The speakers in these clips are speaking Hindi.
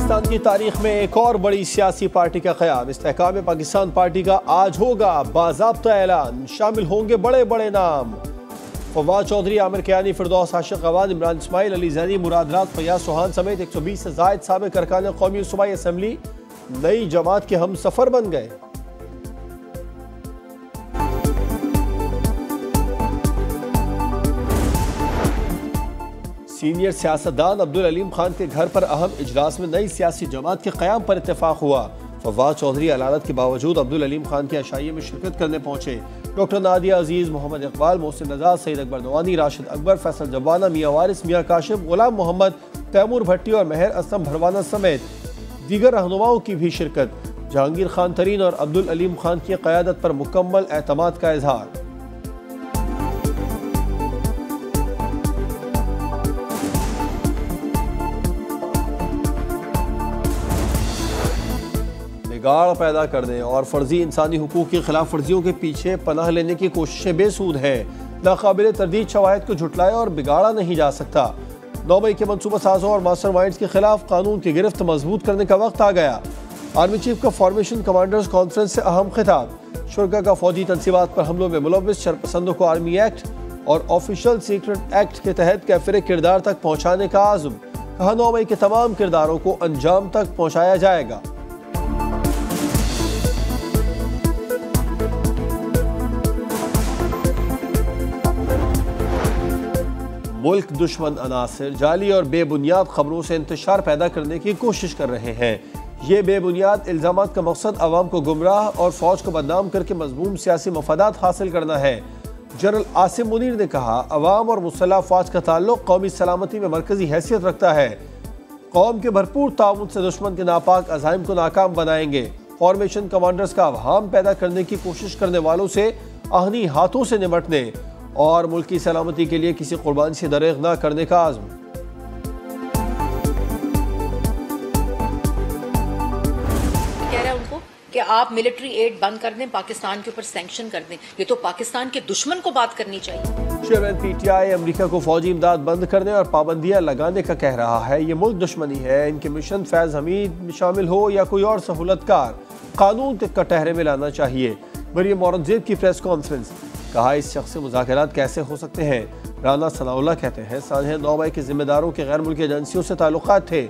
पाकिस्तान की तारीख में एक और बड़ी सियासी पार्टी का क़याम। इस्तेहकाम पाकिस्तान पार्टी का आज होगा बाज़ाब्ता ऐलान। शामिल होंगे बड़े बड़े नाम। फवाद चौधरी, आमिर कियानी, फिरदौस आशिक अवान, इमरान इस्माइल, अली जैनी, मुराद रात, फैयाज चौहान समेत 120 से ज़ायद साबिक़ अरकान कौमी सूबाई असम्बली नई जमात के हम सफ़र बन गए। सीनियर सियासतदान अब्दुल अलीम खान के घर पर अहम इजलास में नई सियासी जमात के क़याम पर इत्तेफाक हुआ। फवाद चौधरी अलालत के बावजूद अब्दुल अलीम खान के अशाइये में शिरकत करने पहुंचे। डॉक्टर नादिया अजीज़, मोहम्मद इकबाल, मोहसिन नजाद, सईद अकबर नवानी, राशिद अकबर, फैसल जब्बाना, मियाँ वारिस, मियाँ काशिफ, गुलाम मोहम्मद, तैमूर भट्टी और मेहर असलम भरवाना समेत दीगर रहनुमाओं की भी शिरकत। जहांगीर खान तरीन और अब्दुल अलीम खान की क़यादत पर मुकम्मल एतमाद का इजहार। बिगाड़ पैदा करने और फर्जी इंसानी हुकूक की खिलाफ वर्जियों के पीछे पनाह लेने की कोशिशें बेसूद हैं। नाकाबिल तरदीद शवाहिद को झुटलाया और बिगाड़ा नहीं जा सकता। 9 मई के मनसूबा साजों और मास्टर माइंड्स के खिलाफ कानून की गिरफ्त मजबूत करने का वक्त आ गया। आर्मी चीफ का फॉर्मेशन कमांडर्स कॉन्फ्रेंस से अहम खिताब। शुरा का फौजी तनसीबात पर हमलों में मुलव्विस शरपसंदों को आर्मी एक्ट और ऑफिशियल सीक्रेट एक्ट के तहत कैफिर किरदार तक पहुँचाने का आज़म। कहा 9 मई के तमाम किरदारों को अंजाम तक पहुँचाया जाएगा। मुल्क दुश्मन अनासिर जाली और बेबुनियाद खबरों से इंतशार पैदा करने की कोशिश कर रहे हैं। ये बेबुनियाद इल्ज़ामात का मकसद अवाम को गुमराह और फौज को बदनाम करके मज़मूम सियासी मफादात हासिल करना है। जनरल आसिम मुनीर ने कहा, अवाम और मुसल्लह फौज का ताल्लुक कौमी सलामती में मरकजी हैसियत रखता है। कौम के भरपूर ताउन से दुश्मन के नापाक अज़ाइम को नाकाम बनाएंगे। फॉर्मेशन कमांडर्स का अवहाम पैदा करने की कोशिश करने वालों से आहनी हाथों से निपटने और मुल्क की सलामती के लिए किसी कुर्बानी से दरेग न करने का आज़म। कह रहा है उनको कि आप मिलिट्री एड बंद कर दें, पाकिस्तान के ऊपर सैंक्शन कर दें। ये तो पाकिस्तान के दुश्मन को बात करनी चाहिए। चेयरमैन पीटीआई अमेरिका को फौजी इमदाद बंद करने और पाबंदियां लगाने का कह रहा है। ये मुल्क दुश्मनी है। इनके मिशन फैज हमीद में शामिल हो या कोई और सहूलतकार, कानून के कटहरे में लाना चाहिए। मरियम औरंगजेब की प्रेस कॉन्फ्रेंस। कहा, इस शख्स से मुज़ाकरात कैसे हो सकते हैं। राना सनाउल्लाह कहते हैं, सानहे 9 मई के जिम्मेदारों के गैर मुल्की एजेंसियों से ताल्लुकात थे।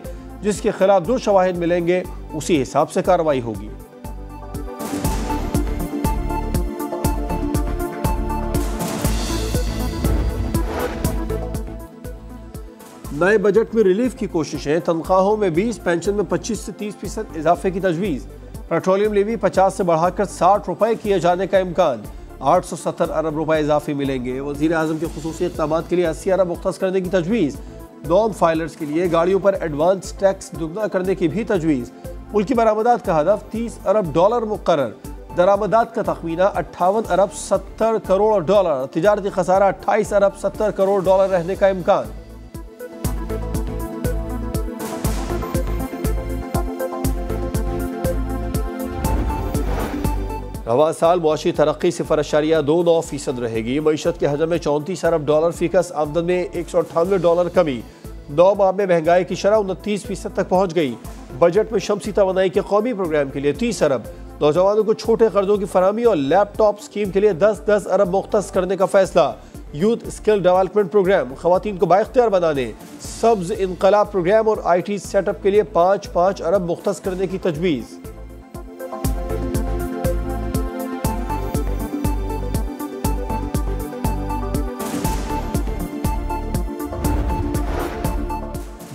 जिसके खिलाफ जो शवाहिद मिलेंगे उसी हिसाब से कार्रवाई होगी। नए बजट में रिलीफ की कोशिशें। तनख्वाहों में 20, पेंशन में 25 से 30% इजाफे की तजवीज़। पेट्रोलियम लेवी 50 से बढ़ाकर 60 रुपए किए जाने का इम्कान। 870 अरब रुपए इजाफे मिलेंगे। वज़ीर आज़म के खुसूसी इक़दामात के लिए 80 अरब मुख्तस करने की तजवीज़। नॉन फाइलर्स के लिए गाड़ियों पर एडवांस टैक्स दुगना करने की भी तजवीज़। मुल्की बरामदात का हदफ $30 अरब मुकर्रर। दरामदात का तखमीना 58 अरब 70 करोड़ डॉलर। तिजारती खसारा 28 अरब 70 करोड़ डॉलर रहने का इम्कान। रवा साल मुआशी तरक्की 0.29% रहेगी। मईशत के हजम में 34 अरब डॉलर फीकस, आमदन में $198 कमी। 9 माह में महंगाई की शरह 29% तक पहुँच गई। बजट में शमसी तवानाई के कौमी प्रोग्राम के लिए 30 अरब। नौजवानों को छोटे कर्जों की फराहमी और लैपटॉप स्कीम के लिए 10-10 अरब मुख्तस करने का फैसला। यूथ स्किल डेवलपमेंट प्रोग्राम, खवातीन को बाइख्तियार बनाने। सब्ज इनकलाब प्रोग्राम और IT सेटअप के लिए 5-5 अरब मुख्तस करने की तजवीज़।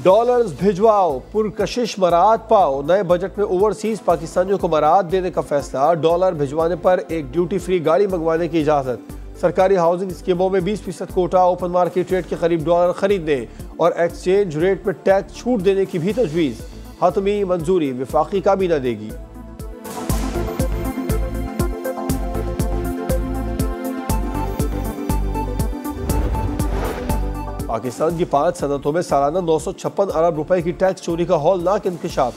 डॉलर्स भिजवाओ, पुरकशिश मराहत पाओ। नए बजट में ओवरसीज पाकिस्तानियों को मराहत देने का फैसला। डॉलर भिजवाने पर एक ड्यूटी फ्री गाड़ी मंगवाने की इजाजत। सरकारी हाउसिंग स्कीमों में 20% कोटा। ओपन मार्केट रेट के करीब डॉलर खरीदने और एक्सचेंज रेट पर टैक्स छूट देने की भी तजवीज़। हतमी मंजूरी वफाकी काबीना देगी। पाकिस्तान की 5 सनतों में सालाना 956 अरब रुपए की टैक्स चोरी का हौलनाक इंकशाफ।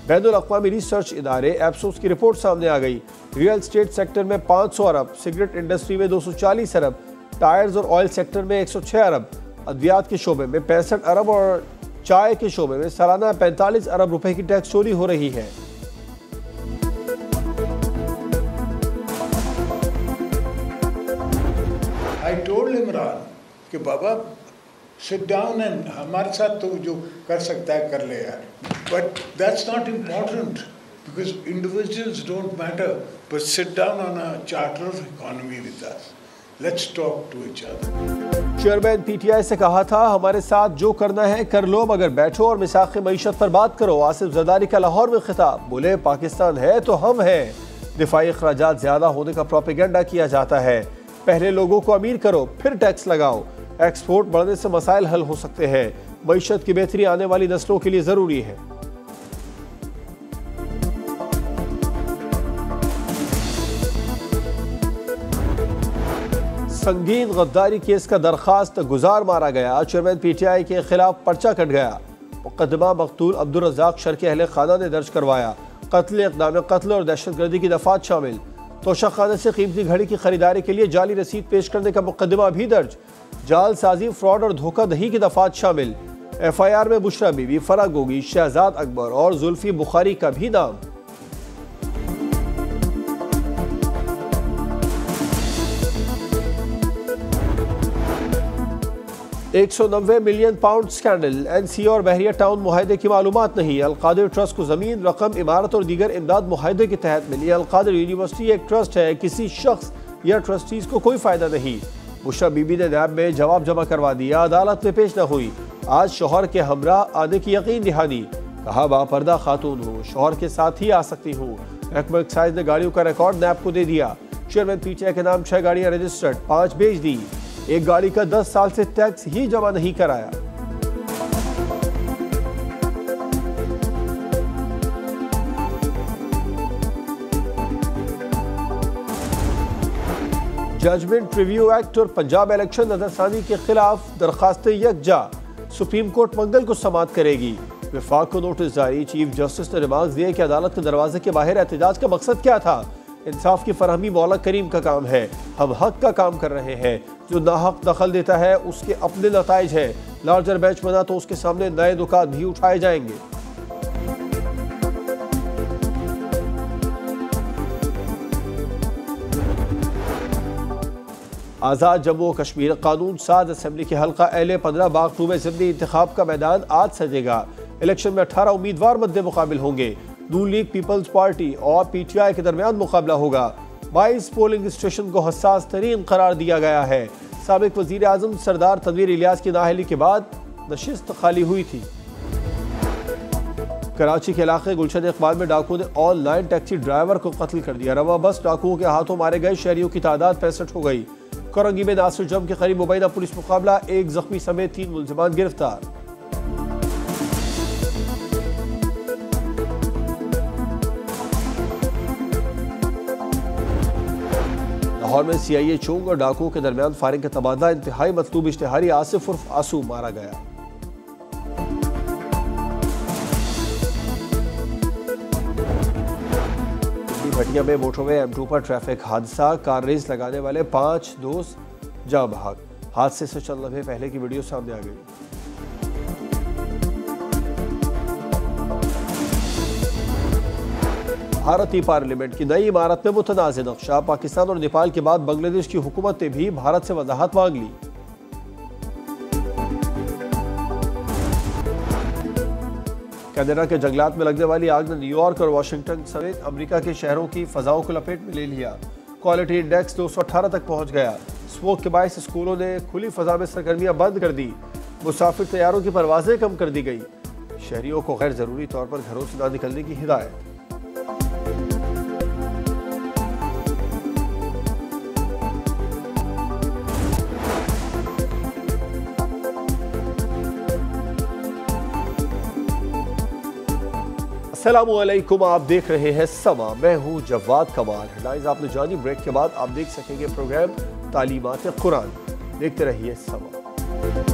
बैनुल अक़वामी रिसर्च इदारे एप्सोस की रिपोर्ट सामने आ गई। रियल स्टेट सेक्टर में 500 अरब, सिगरेट इंडस्ट्री में 240 अरब, टायर्स और ऑयल सेक्टर में 106 अरब, अद्वियात के शोबे में 65 अरब और चाय के शोबे में सालाना 45 अरब रुपए की टैक्स चोरी हो रही है। I told Imran कि बाबा sit down and हमारे साथ तो जो कर सकता है कर ले यार, but that's not important because individuals don't matter, but sit down on a charter of economy with us. Let's talk to each other. Chairman PTI से कहा था हमारे साथ जो करना है कर लो, मगर बैठो और मिसाक़ मईशत पर बात करो। आसिफ जरदारी का लाहौर में खिताब, बोले पाकिस्तान है तो हम हैं। दिफाई अखराजात ज्यादा होने का प्रोपेगेंडा किया जाता है। पहले लोगों को अमीर करो फिर टैक्स लगाओ। एक्सपोर्ट बढ़ने से मसाइल हल हो सकते हैं। मईशत की बेहतरी आने वाली नस्लों के लिए जरूरी है। संगीन गद्दारी केस का दरखास्त गुजार मारा गया। चेयरमैन पीटीआई के खिलाफ पर्चा कट गया। मुकदमा मकतूल अब्दुल रज़ाक शर के अहले खाना ने दर्ज करवाया। कत्ल, इक़दाम कत्ल और दहशतगर्दी की दफात शामिल। तोशाखाने से कीमती घड़ी की खरीदारी के लिए जाली रसीद पेश करने का मुकदमा भी दर्ज। जालसाजी, फ्रॉड और धोखाधही की दफात शामिल। FIR में बुशरा बीबी, फराह गोगी, शहजाद अकबर और जुल्फी बुखारी का भी नाम। 190 मिलियन पाउंड स्कैंडल। NC और बहरिया टाउन मुआहदे की मालूमात नहीं। अलकादिर ट्रस्ट को जमीन, रकम, इमारत और दीगर इमदाद मुआहदे के तहत मिली। अलकादिर यूनिवर्सिटी एक ट्रस्ट है, किसी शख्स या ट्रस्टीज को कोई फायदा नहीं। बुशरा बीबी ने नैब में जवाब जमा करवा दिया, अदालत में पेश न हुई। आज शौहर के हमरा आने की यकीन दहानी। कहा बापर्दा खातून हूँ, शौहर के साथ ही आ सकती हूँ। महकमा एक्साइज ने गाड़ियों का रिकॉर्ड नैब को दे दिया। चेयरमैन पीटीआई के नाम 6 गाड़ियां रजिस्टर्ड, 5 बेच दी। एक गाड़ी का 10 साल से टैक्स ही जमा नहीं कराया। जजमेंट रिव्यू एक्ट और पंजाब इलेक्शन नजरसानी के खिलाफ दरखास्तें यकजा। सुप्रीम कोर्ट मंगल को समाअत करेगी। वफाक को नोटिस जारी। चीफ जस्टिस ने रिमार्क दिए कि अदालत के दरवाजे के बाहर एहतजाज का मकसद क्या था। इंसाफ की फरहमी मौला करीम का काम है। हम हक का काम कर रहे हैं। जो नाहक दखल देता है उसके अपने नताइज है। लार्जर बेंच बना तो उसके सामने नए दुकान भी उठाए जाएंगे। आज़ाद जम्मू और कश्मीर कानून साज असेंबली के हल्का एले 15 बाग 2 में ज़िमनी इंतखाब का मैदान आज सजेगा। इलेक्शन में 18 उम्मीदवार मद्दे मुकाबिल होंगे। नून लीग, पीपल्स पार्टी और पीटीआई के दरमियान मुकाबला होगा। 22 पोलिंग स्टेशन को हसास तरीन करार दिया गया है। साबिक वजीर आजम सरदार तनवीर इलियास की नाअहली के बाद नशिस्त खाली हुई थी। कराची के इलाके गुलशन इकबाल में डाकुओं ने ऑनलाइन टैक्सी ड्राइवर को कत्ल कर दिया। रवा बस डाकुओं के हाथों मारे गए शहरियों की तादाद 65 हो गई। करंगी में नासिर जम के करीब मुबैना पुलिस मुकाबला, 1 जख्मी समेत 3 मुल्जिमान गिरफ्तार। लाहौर में CIA चोंग और डाकुओं के दरमियान फायरिंग का तबादला। इंतहाई मतलूब इश्तिहारी आसिफ उर्फ आसू मारा गया। भटिया में मोटरवे M2 पर ट्रैफिक हादसा। कार रेस लगाने वाले 5 दोस्त जा भाग। हादसे से चंद लम्हे पहले की वीडियो सामने आ गई। भारतीय पार्लियामेंट की नई इमारत में मुतनाज़ नक्शा। पाकिस्तान और नेपाल के बाद बांग्लादेश की हुकूमत ने भी भारत से वजाहत मांग ली। कनाडा के जंगलात में लगने वाली आग ने न्यूयॉर्क और वाशिंगटन समेत अमेरिका के शहरों की फजाओं को लपेट में ले लिया। क्वालिटी इंडेक्स 218 तक पहुंच गया। स्मोक के बायस स्कूलों ने खुली फजा में सरगर्मियां बंद कर दी। मुसाफिर तैयारों की परवाजें कम कर दी गई। शहरियों को गैर जरूरी तौर पर घरों से न निकलने की हिदायत। अस्सलामुअलैकुम, आप देख रहे हैं समा। मैं हूं जवाद कमाल। हेडलाइंस आपने जानी। ब्रेक के बाद आप देख सकेंगे प्रोग्राम तालीमात कुरान। देखते रहिए समा।